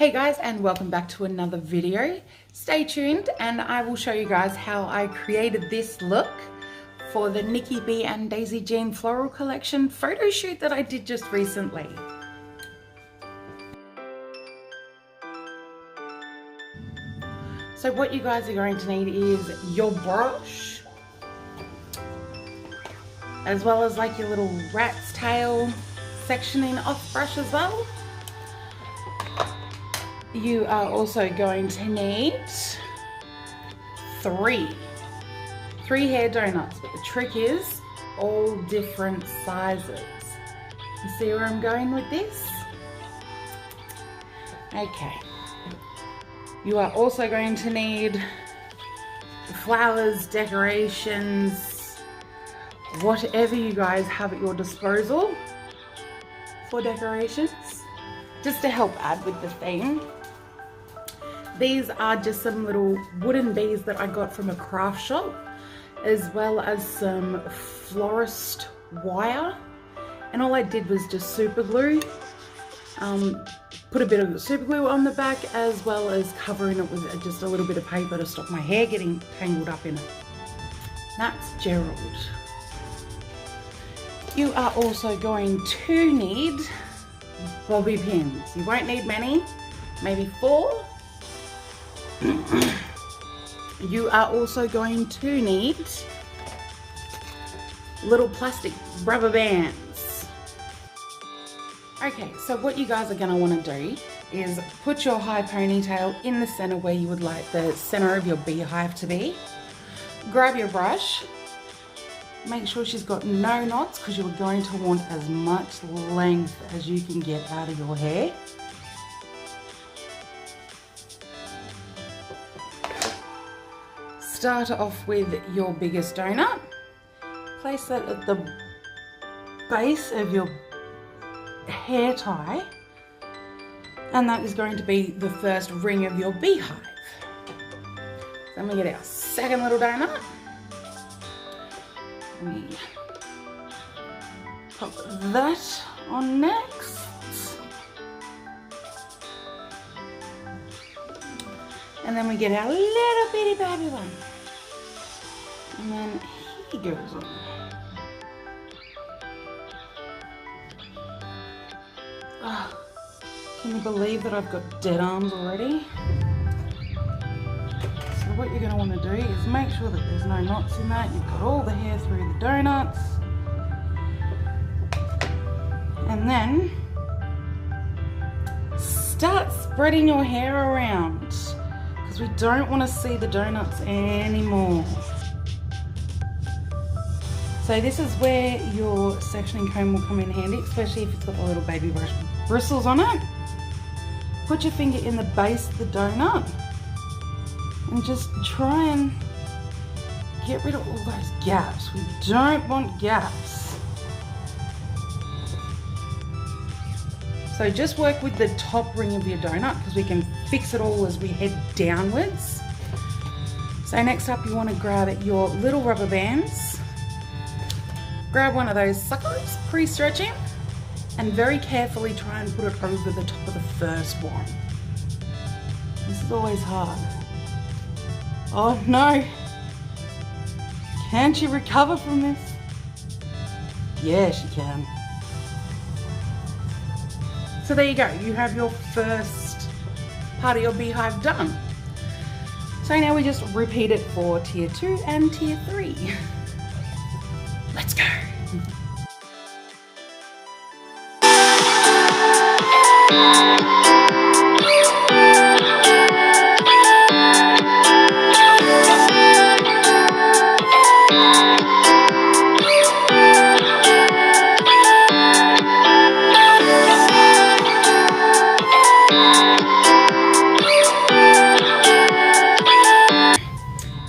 Hey guys, and welcome back to another video. Stay tuned and I will show you guys how I created this look for the Nikki B and Daisy Jean floral collection photo shoot that I did just recently. So what you guys are going to need is your brush, as well as like your little rat's tail sectioning off brush as well. You are also going to need three hair donuts, but the trick is all different sizes. You see where I'm going with this? Okay. You are also going to need flowers, decorations, whatever you guys have at your disposal for decorations, just to help add with the theme. These are just some little wooden bees that I got from a craft shop, as well as some florist wire. And all I did was just super glue, put a bit of super glue on the back, as well as covering it with just a little bit of paper to stop my hair getting tangled up in it. That's Gerald. You are also going to need bobby pins. You won't need many, maybe 4. You are also going to need little plastic rubber bands. Okay, so what you guys are going to want to do is put your high ponytail in the center where you would like the center of your beehive to be. Grab your brush. Make sure she's got no knots, because you're going to want as much length as you can get out of your hair. Start off with your biggest donut. Place that at the base of your hair tie, and that is going to be the first ring of your beehive. Then we get our second little donut. We pop that on next. And then we get our little bitty baby one. And then he goes on. Oh, can you believe that I've got dead arms already? So what you're going to want to do is make sure that there's no knots in that. You've got all the hair through the donuts. And then start spreading your hair around, because we don't want to see the donuts anymore. So this is where your sectioning comb will come in handy, especially if it's got the little baby brush bristles on it. Put your finger in the base of the donut and just try and get rid of all those gaps. We don't want gaps. So just work with the top ring of your donut, because we can fix it all as we head downwards. So next up, you want to grab your little rubber bands. Grab one of those suckers, pre-stretching, and very carefully try and put it over the top of the first one. This is always hard. Oh no! Can she recover from this? Yeah, she can. So there you go, you have your first part of your beehive done. So now we just repeat it for tier 2 and tier 3. Let's go.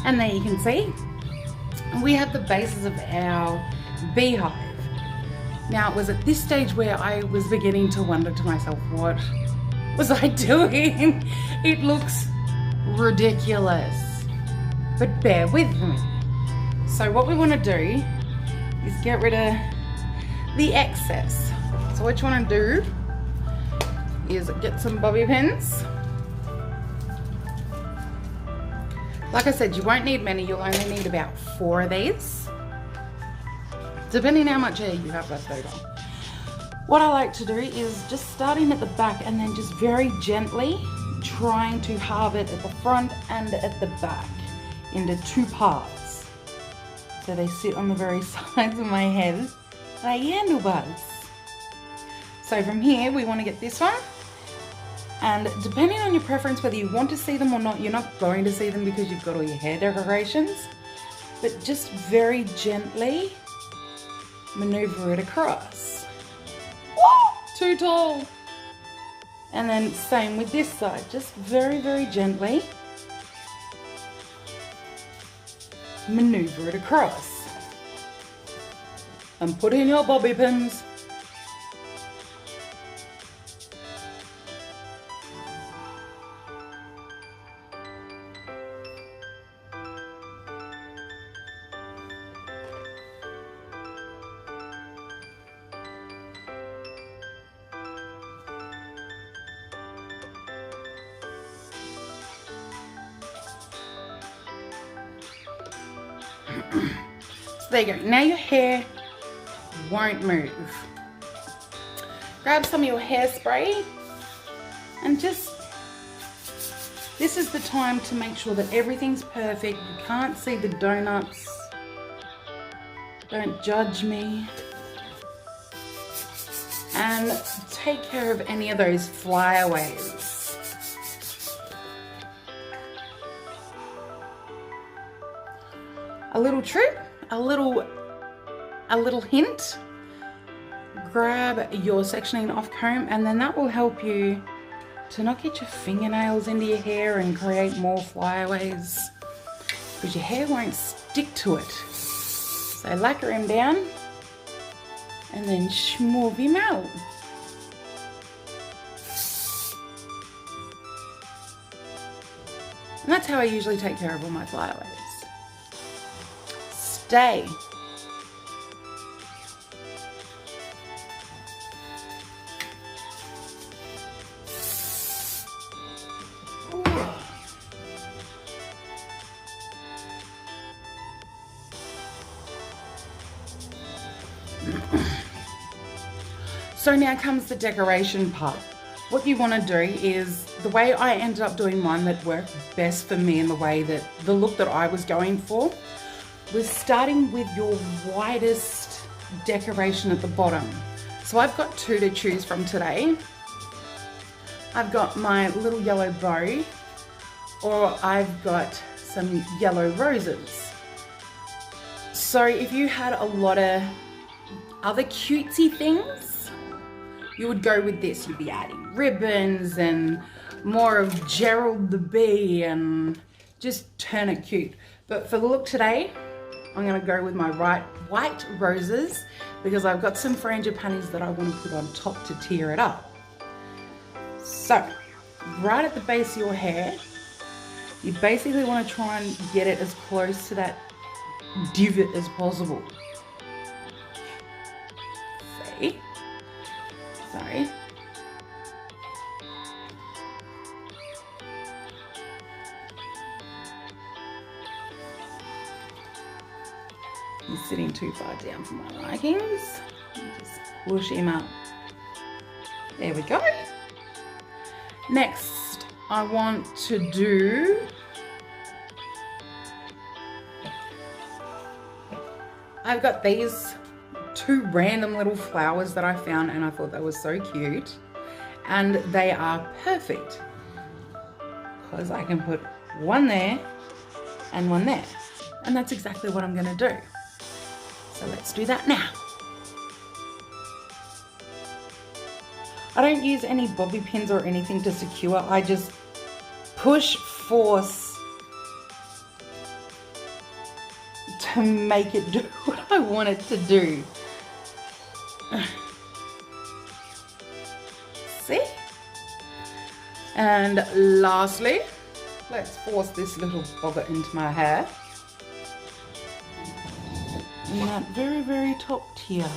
And there you can see, we have the bases of our beehive. Now it was at this stage where I was beginning to wonder to myself, what was I doing? It looks ridiculous, but bear with me. So what we want to do is get rid of the excess. So what you want to do is get some bobby pins. Like I said, you won't need many, you'll only need about 4 of these, depending how much hair you have left over. What I like to do is just starting at the back and then just very gently trying to halve it at the front and at the back into 2 parts. So they sit on the very sides of my head like handlebars. So from here we want to get this one, and depending on your preference whether you want to see them or not, you're not going to see them because you've got all your hair decorations, but just very gently maneuver it across. Too tall. And then same with this side, just very, very gently maneuver it across. And put in your bobby pins. So there you go. Now your hair won't move. Grab some of your hairspray and just, this is the time to make sure that everything's perfect. You can't see the donuts. Don't judge me. And take care of any of those flyaways. A little trick, a little hint, grab your sectioning off comb, and then that will help you to not get your fingernails into your hair and create more flyaways, because your hair won't stick to it. So lacquer him down and then smooth him out. And that's how I usually take care of all my flyaways. Stay. So now comes the decoration part. What you want to do is, the way I ended up doing mine that worked best for me and the look that I was going for, was starting with your widest decoration at the bottom. So I've got 2 to choose from today. I've got my little yellow bow, or I've got some yellow roses. So if you had a lot of other cutesy things, you would go with this. You'd be adding ribbons and more of Gerald the Bee and just turn it cute. But for the look today, I'm going to go with my white roses, because I've got some frangipanis that I want to put on top to tear it up. So, right at the base of your hair, you basically want to try and get it as close to that divot as possible. See? Sorry. He's sitting too far down for my likings. Just push him up. There we go. Next, I want to do I've got these 2 random little flowers that I found, and I thought they were so cute, and they are perfect because I can put one there and one there, and that's exactly what I'm going to do. So let's do that now. I don't use any bobby pins or anything to secure. I just push, force to make it do what I want it to do. See? And lastly, let's force this little bobber into my hair. In that very, very top tier.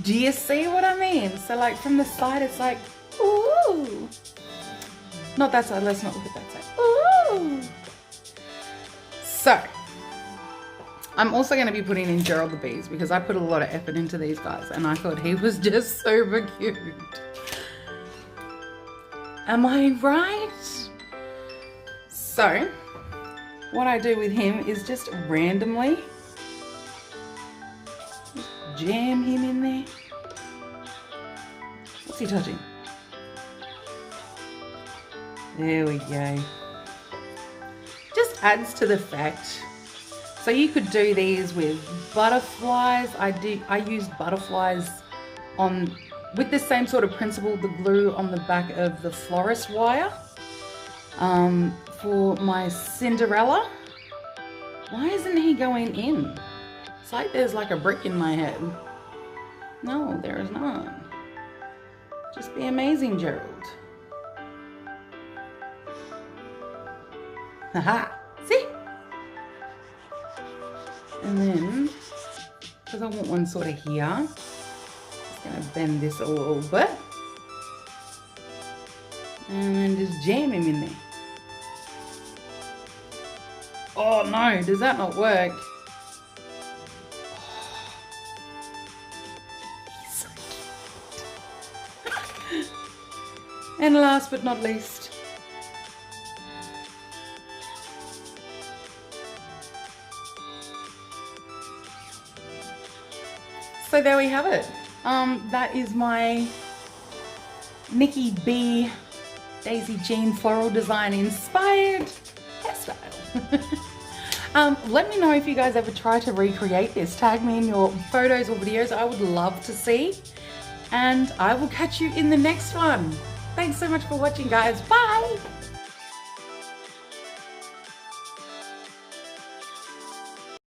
Do you see what I mean? So like from the side, it's like, ooh. Not that side, let's not look at that side. Ooh. So, I'm also going to be putting in Gerald the Bees because I put a lot of effort into these guys and I thought he was just super cute. Am I right? So, what I do with him is just randomly jam him in there. What's he touching? There we go. Just adds to the fact. So you could do these with butterflies. I use butterflies with the same sort of principle, the glue on the back of the florist wire. For my Cinderella. Why isn't he going in? It's like there's like a brick in my head. No, there is not. Just be amazing, Gerald. Haha, see? And then, because I want one sort of here, I'm just going to bend this a little bit. And then just jam him in there. Oh no, does that not work? He's so cute. And last but not least, so there we have it. That is my Nikki B Daisy Jean floral design inspired hairstyle. Let me know if you guys ever try to recreate this. Tag me in your photos or videos. I would love to see. And I will catch you in the next one. Thanks so much for watching, guys. Bye.